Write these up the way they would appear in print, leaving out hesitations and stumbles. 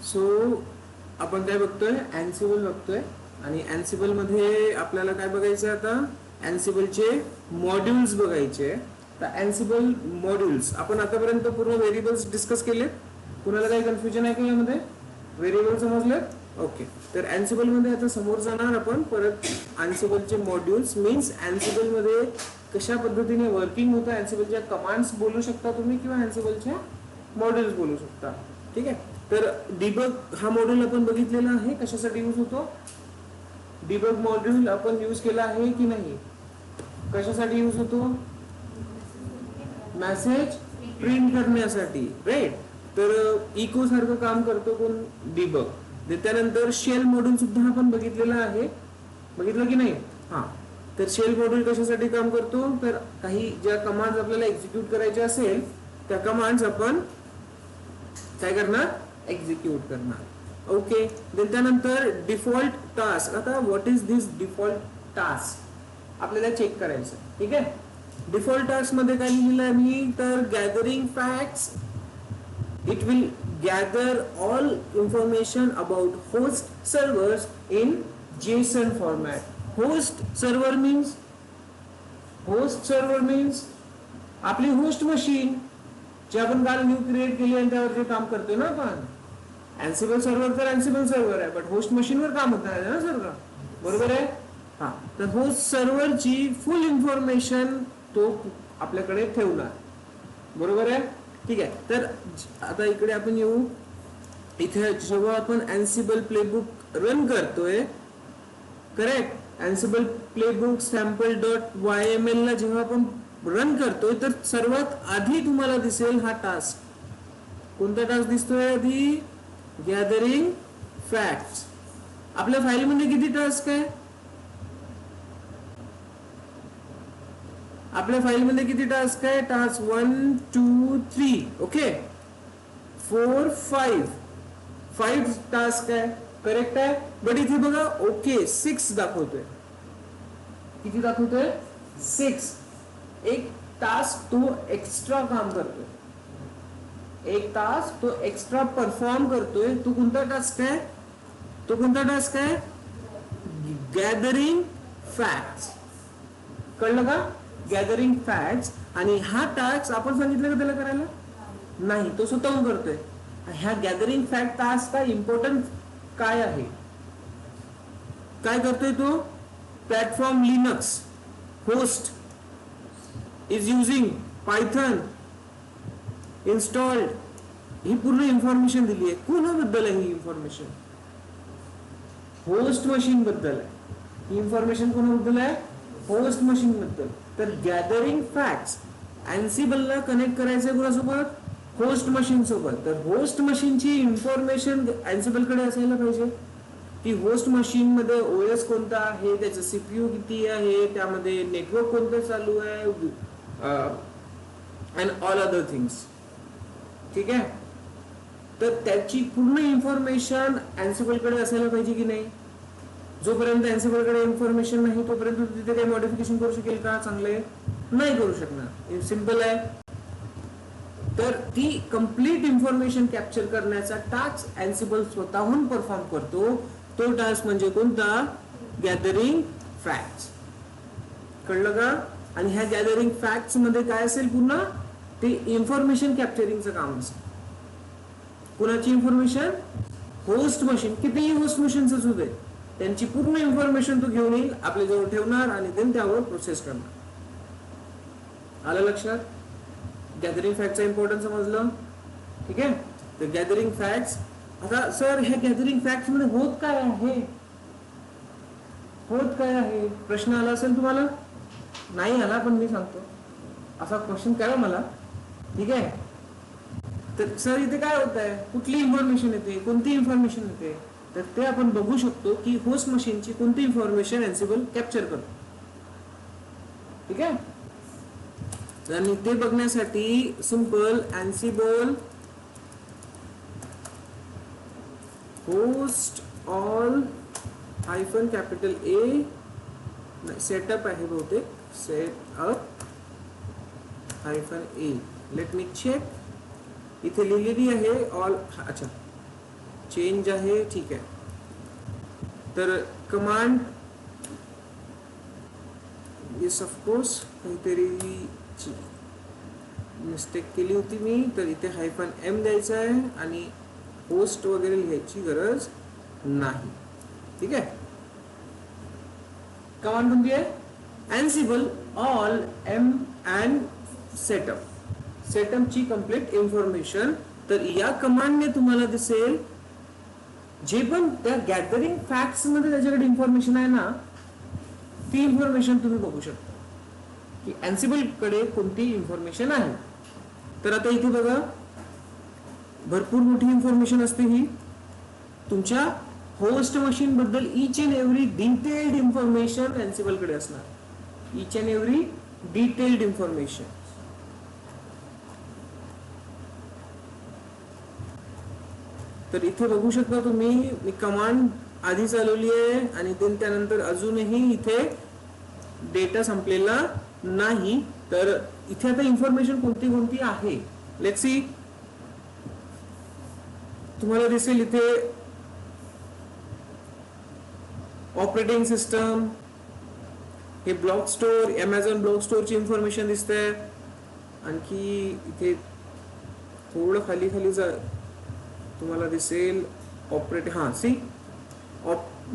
So आपण काय बघतोय, अँसिबल बघतोय. आणि अँसिबल मध्ये आपल्याला काय बघायचं आता, अँसिबलचे मॉड्यूल्स बघायचे. तर अँसिबल मॉड्यूल्स आपण आतापर्यंत पूर्ण व्हेरिएबल्स डिस्कस केले. कुणाला काही कन्फ्युजन आहे का यामध्ये? व्हेरिएबल समजले? ओके. तर अँसिबल मध्ये आता समोर जाणार आपण परत. अँसिबलचे मॉड्यूल्स मीन्स अँसिबल मध्ये कशा पद्धतीने वर्किंग होतं, अँसिबलच्या कमांड्स बोलू शकता तुम्ही किंवा अँसिबलच्या मॉड्यूल्स बोलू शकता. ठीक आहे. तर डिबग हा मॉड्यूल आपण बघितलेला आहे, कशासाठी यूज होतो. डिबग मॉड्यूल आपण यूज केला आहे की नाही? कशासाठी यूज होतो? मेसेज प्रिंट करण्यासाठी, राईट. तर इको सारखं काम करतो कोण? डिबग. त्यानंतर शेल मॉड्यूल सुद्धा आपण बघितलेला आहे, बघितलं की नाही? हा. तर शेल मॉड्यूल कशासाठी काम करतो? तर काही ज्या कमांड्स आपल्याला एक्झिक्यूट करायच्या असेल त्या कमांड्स आपण काय करणार? एक्झिक्यूट करणार. ओके. त्यानंतर डिफॉल्ट टास्क. आता what is this default task आपल्याला चेक करायचं. ठीक आहे. डिफॉल्ट टास्क मध्ये काय लिहिलेलं आहे मी? तर gathering facts, it will gather all information about host servers in JSON format. Host server means आपली होस्ट मशीन जे आपण काल न्यू क्रिएट केली आणि त्यावर काम करतोय ना आपण. अँसिबल सर्व्हर तर अँसिबल सर्व्हर आहे, बट होस्ट मशीनवर काम होत आहे ना सर्व, बरोबर आहे. हा. तर होस्ट सर्व्हरची फुल इन्फॉर्मेशन तो आपल्याकडे ठेवणार, बरोबर आहे. ठीक आहे. तर आता इकडे आपण येऊ. इथे जेव्हा आपण अँसिबल प्लेबुक रन करतोय, करेक्ट, अँसिबल प्लेबुक sample.yml ला जेव्हा आपण रन करतोय तर सर्वात आधी तुम्हाला दिसेल हा टास्क. कोणता टास्क दिसतोय आधी? Gathering facts. आपल्या फाईलमध्ये किती टास्क आहे? आपल्या फाईलमध्ये किती टास्क आहे? टास्क 1 2 3. ओके. 4 5 टास्क आहे, करेक्ट आहे. बट इथे बघा ओके 6 दाखवतोय. किती दाखवतोय? 6. एक टास्क तो एक्स्ट्रा काम करतोय, एक टास्क तो एक्स्ट्रा परफॉर्म करतोय. तो कोणता टास्क आहे? तो कोणता टास्क आहे? Gathering facts. कळलं का? Gathering facts. आणि हा टास्क आपण सांगितलं का त्याला करायला? नाही, तो स्वतःहून करतोय. ह्या गॅदरिंग फॅक्ट टास्क का इम्पॉर्टंट काय आहे? काय करतोय तो? Platform Linux host is using Python installed. ही पूर्ण इन्फॉर्मेशन दिली आहे. कोणाबद्दल आहे ही इन्फॉर्मेशन? होस्ट मशीन बद्दल आहे. ही इन्फॉर्मेशन कोणाबद्दल आहे? होस्ट मशीन बद्दल. तर गॅदरिंग फॅक्ट्स अँसिबलला कनेक्ट करायचं कोणासोबत? होस्ट मशीन सोबत. तर होस्ट मशीनची इन्फॉर्मेशन अँसिबल कडे असायला पाहिजे. ती होस्ट मशीन मध्ये ओएस कोणता आहे, त्याचं सीपीयू किती आहे, त्यामध्ये नेटवर्क कोणतं चालू आहे, अँड ऑल अदर थिंग्स. ठीक आहे. तर त्याची पूर्ण इन्फॉर्मेशन अँसिबल कडे असायला पाहिजे की नाही? जोपर्यंत अँसिबल कडे इन्फॉर्मेशन नाही तोपर्यंत तिथे काही मॉडिफिकेशन करू शकेल का? चांगले नाही करू शकणार. सिंपल आहे. तर ती कंप्लीट इन्फॉर्मेशन कॅप्चर करण्याचा टास्क अँसिबल स्वतःहून परफॉर्म करतो. तो टास्क म्हणजे कोणता? Gathering facts. कळलं का? आणि ह्या गॅदरिंग फॅक्ट्स मध्ये काय असेल? पूर्ण ते इन्फॉर्मेशन कॅप्चरिंगचं काम असेल. कुणाची इन्फॉर्मेशन? Host machine. कितीही होस्ट मशीनच असू दे, त्यांची पूर्ण इन्फॉर्मेशन तो घेऊन येईल, आपल्या जवळ ठेवणार आणि देन त्यावर प्रोसेस करणार. आलं लक्षात? गॅदरिंग फॅक्टचा इम्पॉर्टन्स समजलं. ठीक आहे. तर गॅदरिंग फॅक्ट्स. आता सर हे गॅदरिंग फॅक्ट्स मध्ये होत काय आहे? होत काय आहे? प्रश्न आला असेल तुम्हाला? नाही आला पण मी सांगतो. असा क्वेश्चन करा मला. ठीक आहे. तर सर इथे काय होत आहे? कुठली इन्फॉर्मेशन येते, कोणती इन्फॉर्मेशन येते? तर ते आपण बघू शकतो की होस्ट मशीनची कोणती इन्फॉर्मेशन अँसिबल कॅप्चर करतो. ठीक आहे. आणि ते बघण्यासाठी simple Ansible host all hyphen capital A setup आहे बहुतेक. Setup hyphen A. Let me check. इथे लिहिलेली आहे ऑल, अच्छा चेंज आहे, ठीक आहे. तर कमांड येस ऑफकोर्स काहीतरी मिस्टेक केली होती मी, तर इथे हायफन एम द्यायचा आहे आणि होस्ट वगैरे लिहायची गरज नाही. ठीक आहे. कमांड कोणती आहे? Ansible all m and setup, सेटअपची कम्प्लीट इन्फॉर्मेशन. तर या कमांडने तुम्हाला दिसेल जे पण त्या गॅदरिंग फॅक्ट्स मध्ये त्याच्याकडे इन्फॉर्मेशन आहे ना, ती इन्फॉर्मेशन तुम्ही बघू शकता की Ansible कडे कोणती इन्फॉर्मेशन आहे. तर आता इथे बघा भरपूर मोठी इन्फॉर्मेशन असते ही. तुमच्या होस्ट मशीन बद्दल each and every detailed information Ansible कडे असणार. Each and every detailed information. तर इथे बघू शकता तुम्ही, मी कमांड आधी चालवली आहे आणि त्यानंतर अजूनही इथे डेटा संपलेला नाही. तर इथे आता इन्फॉर्मेशन कोणती कोणती आहे लेट्स सी. तुम्हाला दिसेल इथे ऑपरेटिंग सिस्टम, हे ब्लॉक स्टोअर, अमेझॉन ब्लॉक स्टोअरची इन्फॉर्मेशन दिसते. आणखी इथे थोडं खाली खाली तुम्हाला दिसेल ऑपरेट, हा सी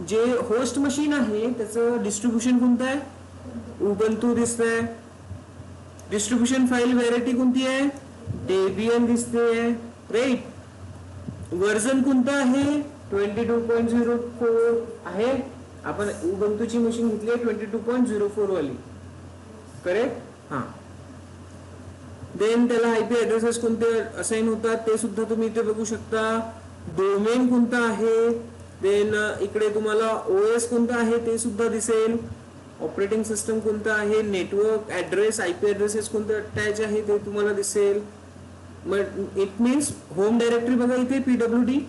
जे होस्ट मशीन आहे त्याचं डिस्ट्रीब्युशन कोणतं आहे? उबंतू दिसतंय. डिस्ट्रीब्युशन फाईल व्हेरायटी कोणती आहे? डेबियन दिसते राईट. वर्जन कोणतं आहे? 22.04 आहे. आपण उबंतूची मशीन घेतली आहे 22.04 वाली, करेक्ट. हा. देन त्याला आयपी ऍड्रेसेस कोणते असाइन होतात ते सुद्धा तुम्ही इथे बघू शकता. डोमेन कोणता आहे, देन इकडे तुम्हाला ओएस कोणता आहे ते सुद्धा दिसेल. ऑपरेटिंग सिस्टम कोणता आहे, नेटवर्क ऍड्रेस, आयपी ऍड्रेसेस कोणते अटॅच आहे ते तुम्हाला दिसेल. मग इट मीन्स होम डायरेक्टरी बघा इथे PWD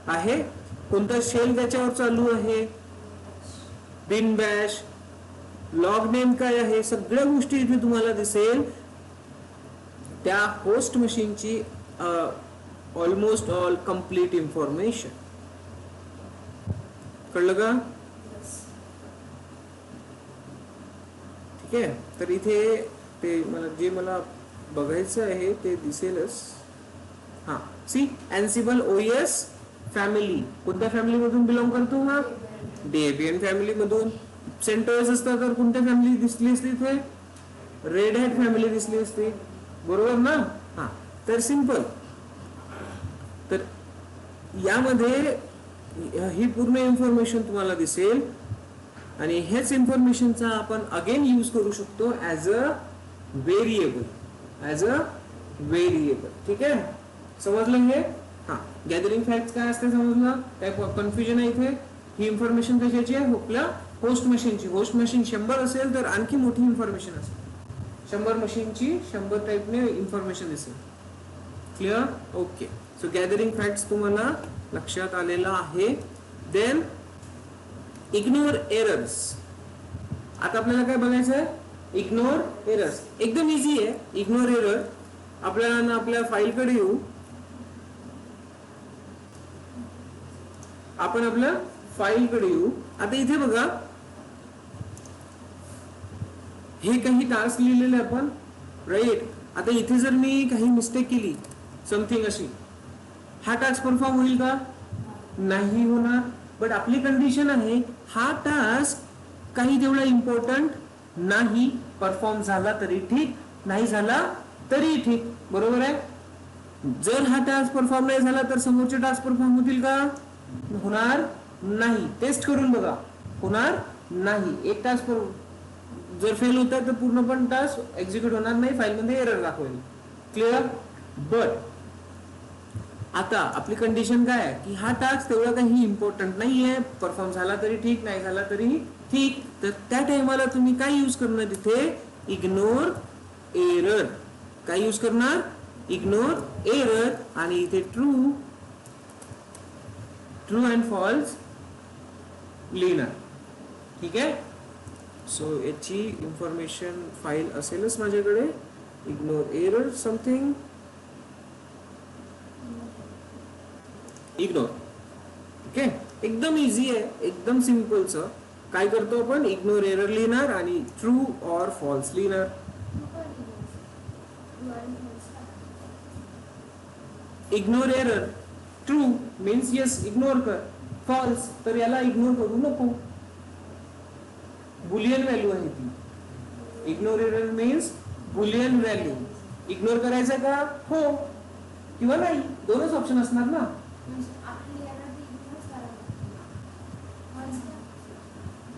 आहे, कोणता शेल त्याच्यावर चालू आहे, बिन बॅश, लॉग नेम काय आहे, सगळ्या गोष्टी इथे तुम्हाला दिसेल. त्या होस्ट मशीनची ऑलमोस्ट ऑल कंप्लीट इन्फॉर्मेशन. कळलं का? ठीक आहे. तर इथे ते मला बघायचं आहे ते दिसेलच. हा सी Ansible OS फॅमिली, कोणत्या फॅमिली मधून बिलॉंग करतो? हा डेबियन फॅमिली मधून. सेंटोस असतात तर कोणत्या फॅमिली दिसली असती इथे? रेड हॅट फॅमिली दिसली असती, बरोबर ना. हा तर सिंपल. तर यामध्ये ही पूर्ण इन्फॉर्मेशन तुम्हाला दिसेल आणि हेच इन्फॉर्मेशनचा आपण अगेन यूज करू शकतो ऍज अ व्हेरिएबल. ठीक आहे, समजलं हे? हा. गॅदरिंग फॅक्ट्स काय असते समजलं? काय कन्फ्युजन आहे इथे? ही इन्फॉर्मेशन कशाची आहे? आपल्या होस्ट मशीनची. होस्ट मशीन 100 असेल तर आणखी मोठी इन्फॉर्मेशन असेल. 100 मशीनची 100 टाईपने इन्फॉर्मेशन दिसेल. Clear? Okay. So gathering facts तुम्हाला लक्षात आलेला आहे. Then ignore errors. आता आपल्याला काय बघायचं आहे? Ignore errors. एकदम इझी आहे इग्नोर एरर. आपल्याला आपल्या फाईलकडे येऊ. आपण आपल्या फाईलकडे येऊ. आता इथे बघा हे काही टास्क लिहिलेले आपण राईट. आता इथे जर मी काही मिस्टेक केली समथिंग अशी, हा टास्क परफॉर्म होईल का? नाही होणार. बट आपली कंडिशन आहे हा टास्क काही तेवढा इम्पॉर्टंट नाही, परफॉर्म झाला तरी ठीक, नाही झाला तरी ठीक, बरोबर आहे. जर हा टास्क परफॉर्म नाही झाला तर समोरचे टास्क परफॉर्म होतील का? होणार नाही. टेस्ट करून बघा, होणार नाही. एक टास्क जर फेल होत आहे तर पूर्ण पण टास्क एक्झिक्यूट होणार नाही, फाईल मध्ये एरर दाखवेल. क्लिअर? बट आता आपली कंडिशन काय आहे की हा टास्क तेवढा काही इम्पॉर्टंट नाहीये, परफॉर्म झाला तरी ठीक, नाही झाला तरी ठीक. तर त्या टाइमाला तुम्ही काय यूज करणार? तिथे इग्नोर एरर. काय यूज करणार? Ignore error. आणि इथे ट्रू अँड फॉल्स लिहिणार. ठीक आहे. सो याची इन्फॉर्मेशन फाईल असेलच माझ्याकडे. Ignore error something ignore. Okay, एकदम इझी आहे, एकदम सिम्पलचं. काय करतो आपण, इग्नोर एरर लिहिणार आणि ट्रू और फॉल्स लिहिणार. Ignore error, true means yes ignore कर, फॉल्स तर याला इग्नोर करू नको. बुलियन व्हॅल्यू आहे ती. Ignore error means Boolean value. Ignore करायचं का, हो किंवा नाही, दोनच ऑप्शन असणार ना.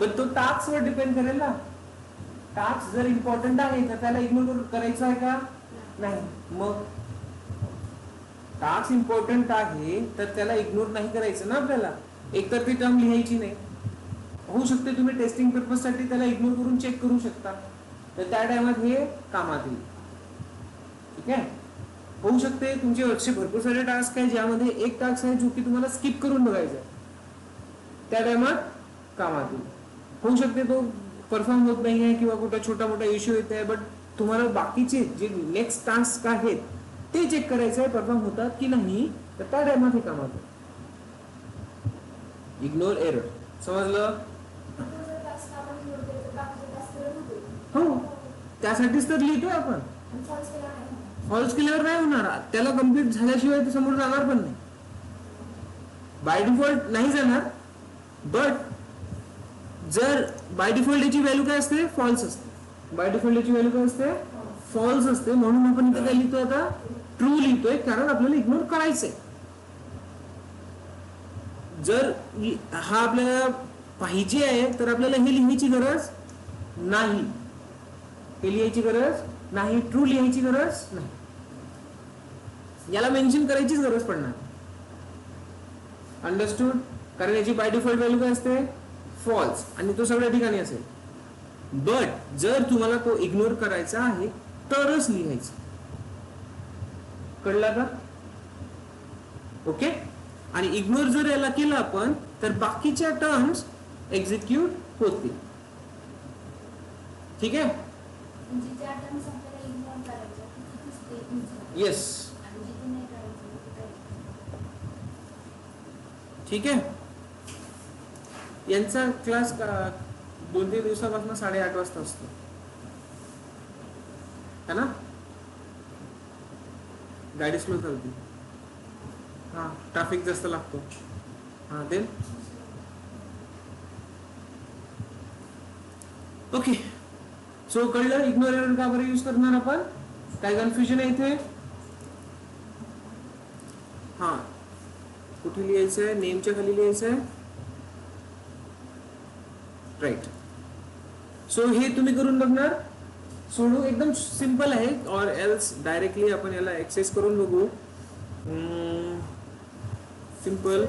पण तो टास्क वर डिपेंड करेल ना. टास्क जर इम्पॉर्टंट आहे तर त्याला इग्नोर करायचं आहे का, नाही. मग टास्क इम्पॉर्टंट आहे तर त्याला इग्नोर नाही करायचं ना आपल्याला. एकतर ती टर्म लिहायची नाही. होऊ शकते तुम्ही टेस्टिंग पर्पज साठी त्याला इग्नोर करून चेक करू शकता, तर त्या टायमात हे कामात येईल. ठीक आहे. होऊ शकते तुमचे असे भरपूर सारे टास्क आहे ज्यामध्ये एक टास्क आहे जो की तुम्हाला स्किप करून बघायचा आहे, त्या टायमात कामात येईल. होऊ शकते तो परफॉर्म होत नाही आहे किंवा कुठं छोटा मोठा इश्यू येत आहे, बट तुम्हाला बाकीचे जे नेक्स्ट टास्क आहेत ते चेक करायचं आहे परफॉर्म होतात की नाही, तर त्या टायमात हे कामात येईल. इग्नोर एरर, समजलं. हो, त्यासाठीच तर लिहितोय आपण. फॉल्स केल्यावर नाही होणार, त्याला कम्प्लीट झाल्याशिवाय ते समोर जाणार पण नाही. बाय डिफॉल्ट नाही जाणार, बट जर बाय डिफॉल्ट याची व्हॅल्यू काय असते, फॉल्स असते. बाय डिफॉल्ट याची व्हॅल्यू काय असते, फॉल्स असते. म्हणून आपण इथे काय लिहितोय आता, ट्रू लिहितोय, कारण आपल्याला इग्नोर करायचंय. जर हा आपल्याला पाहिजे आहे तर आपल्याला हे लिहायची गरज नाही, हे लिहायची गरज नाही, ट्रू लिहायची गरज नाही, याला मेन्शन करायचीच गरज पडणार. अंडरस्टूड. कारण याची बाय डिफॉल्ट व्हॅल्यू काय असते, फॉल्स, आणि तो सगळ्या ठिकाणी असेल. बट जर तुम्हाला तो इग्नोर करायचा आहे तरच लिहायचं. कळलं का. ओके. आणि इग्नोर जर याला केलं आपण तर बाकीच्या टर्म्स एक्झिक्यूट होतील. ठीक आहे. येस, ठीक आहे. यांचा क्लास 2-3 दिवसापासून 8:30 वाजता असतो है ना. गाडी स्लो चालते, हा ट्रॅफिक जास्त लागतो. हा देन ओके. सो कळलं इग्नोर एरर का बरं यूज करणार आपण, काय कन्फ्युजन आहे इथे. हा कुठे लिहायचं आहे, नेमच्या खाली लिहायचं आहे. राईट. सो हे तुम्ही करून बघणार, सोडू एकदम सिंपल आहे. और एल्स डायरेक्टली आपण याला एक्सेस करून बघू. सिंपल.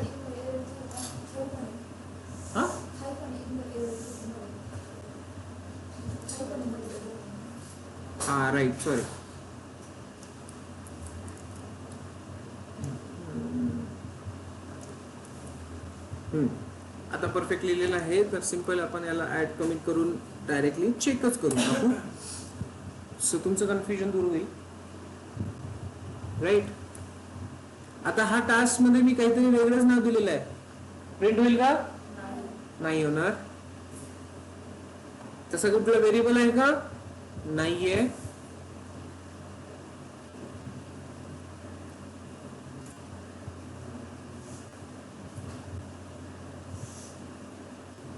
हा हा राईट, सॉरी. आता परफेक्ट लिहिलेलं आहे, तर सिंपल आपण याला ऍड कमी करून डायरेक्टली चेकच करून टाकू. सो तुमचं कन्फ्युजन दूर होईल. राईट. आता हा टास्क मध्ये मी काहीतरी वेगळंच नाव दिलेलं आहे, प्रिंट होईल का, नाही होणार. तसं कुठलं व्हेरिएबल आहे का, नाहीये.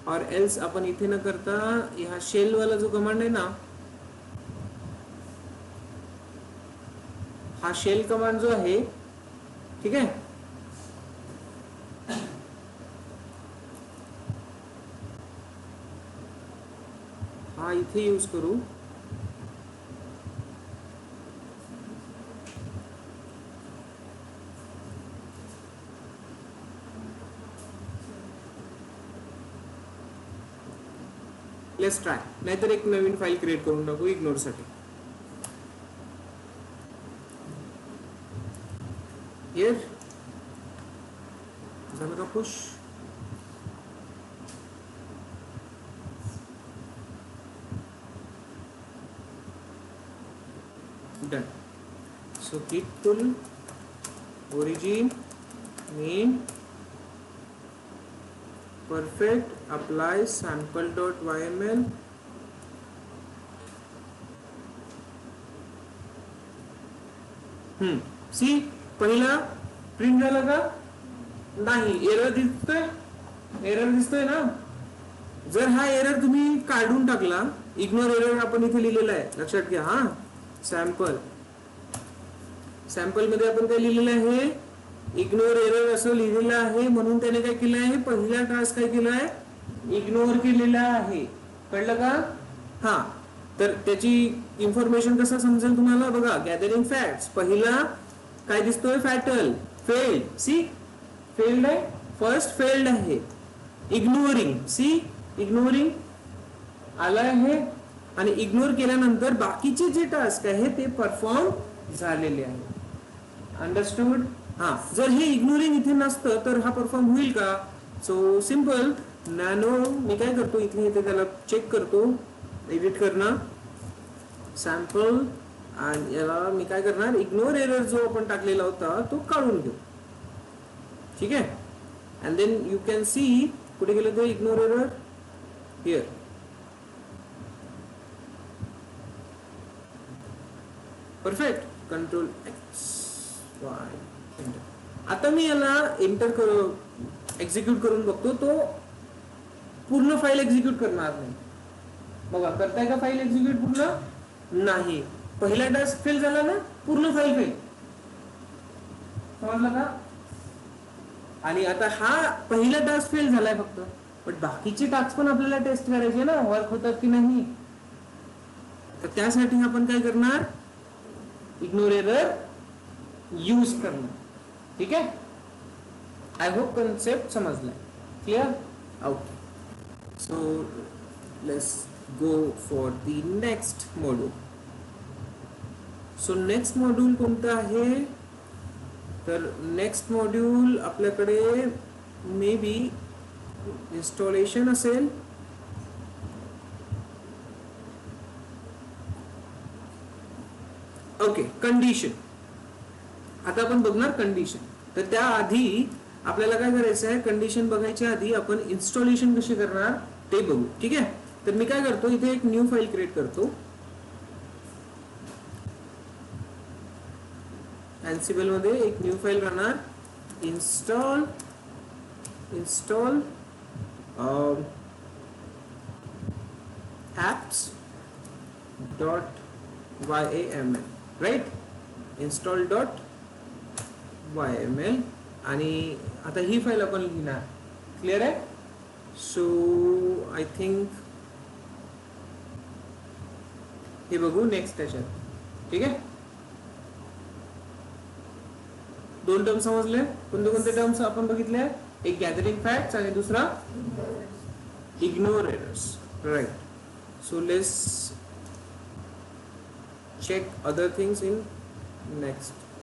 और एल्स आपण इथे न करता ह्या शेल वाला जो कमांड आहे ना, हा शेल कमांड जो आहे, ठीक आहे, हा इथे यूज करू. Let's try. नाहीतर एक नवीन फाईल क्रिएट करून टाकू इग्नोर साठी. हियर झालं का push. Done. So git pull origin mean perfect apply sample.yml see पहिला प्रिंट झाला का नाही, एरर दिसतोय ना. जर हा एरर तुम्ही काढून टाकला, इग्नोर एरर आपण इथे लिहिलेला आहे, लक्षात घ्या. हा सॅम्पल मध्ये आपण काय लिहिलेलं आहे, इग्नोर एरर असं लिहिलेलं आहे. म्हणून त्याने काय केलं आहे, पहिला टास्क काय केला आहे, इग्नोर केलेला आहे. कळलं का? हा, तर त्याची इन्फॉर्मेशन कसं समजेल तुम्हाला बघा. गॅदरिंग फॅक्ट्स, पहिला काय दिसतोय, फॅटल, फेल्ड, सी फेल्ड आहे, फर्स्ट फेल्ड आहे. इग्नोरिंग, सी इग्नोरिंग आला आहे. आणि इग्नोर केल्यानंतर बाकीचे जे टास्क आहे ते परफॉर्म झालेले आहे. अंडरस्टूड? हा, जर हे इग्नोरिंग इथे नसतं तर हा परफॉर्म होईल का? सो सिंपल, नॅनो मी काय करतो इथे त्याला चेक करतो, एडिट करणं सॅम्पल, आणि याला मी काय करणार, इग्नोर एरर जो आपण टाकलेला होता तो काढून घेऊ. ठीक आहे. And then you can see कुठे गेलं ते ignore error, here. Perfect. Control X Y enter. आता मी याला एंटर करू, एक्झिक्यूट करून बघतो, तो पूर्ण फाईल एक्झिक्यूट करणार नाही. बघा, करताय का फाईल एक्झिक्यूट पूर्ण? नाही. पहिला टास्क फेल झाला ना, पूर्ण फाईल फेल. समजलं का? आणि आता हा पहिला टास्क फेल झालाय फक्त, पण बाकीचे टास्क पण आपल्याला टेस्ट करायचे ना, वर्क होतात की नाही. तर त्यासाठी आपण काय करणार, इग्नोर एरर यूज करणार. ठीक आहे. आय होप कन्सेप्ट समजलाय. Clear? Okay. So let's go for the next module. So next module कोणतं आहे, तर नेक्स्ट मॉड्यूल आपल्याकडे मे बी इन्स्टॉलेशन असेल. Okay, condition. आता आपण बघणार कंडिशन. तर त्याआधी आपल्याला काय करायचं आहे, कंडिशन बघायच्या आधी आपण इन्स्टॉलेशन कशी करणार ते बघू. ठीक आहे. तर मी काय करतो, इथे एक न्यू फाईल क्रिएट करतो. एन्सिबल मध्ये एक न्यू फाईल राहणार, install apps .yml, right, install .yml. आणि आता ही फाईल आपण लिहिणार. क्लिअर आहे? सो आय थिंक हे बघू नेक्स्ट त्याच्यात. ठीक आहे. दोन टर्म समजले. कोणते कोणते टर्म्स आपण बघितले, एक गॅदरिंग फॅक्ट्स आणि दुसरा ignore errors, right. So let's check other things in next